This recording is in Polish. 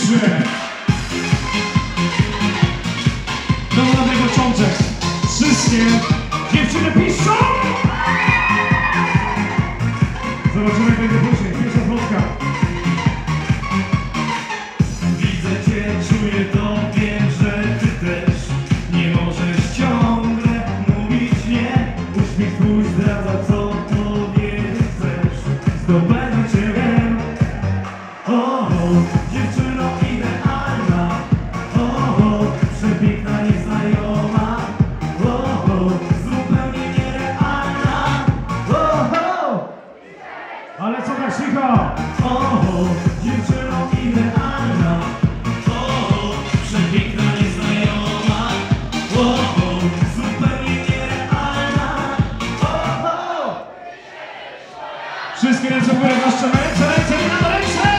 pisze. Do ładny początek. Wszystkie dziewczyny piszą. Zobaczymy jak będzie później. Pierwsza zwrotka. Widzę cię, czuję to, wiem, że ty też nie możesz ciągle mówić nie. Uśmiech twój zdradza, co powiedzieć chcesz. Zdobędę cię, wiem. Dziewczyno idealna. Przepiękna, nieznajoma. Zupełnie nierealna. Ale co tak cicho? Dziewczyno idealna. Przepiękna, nieznajoma. Zupełnie nierealna. Wszystkie ręce w górę, wasze ręce, ręce, ręce!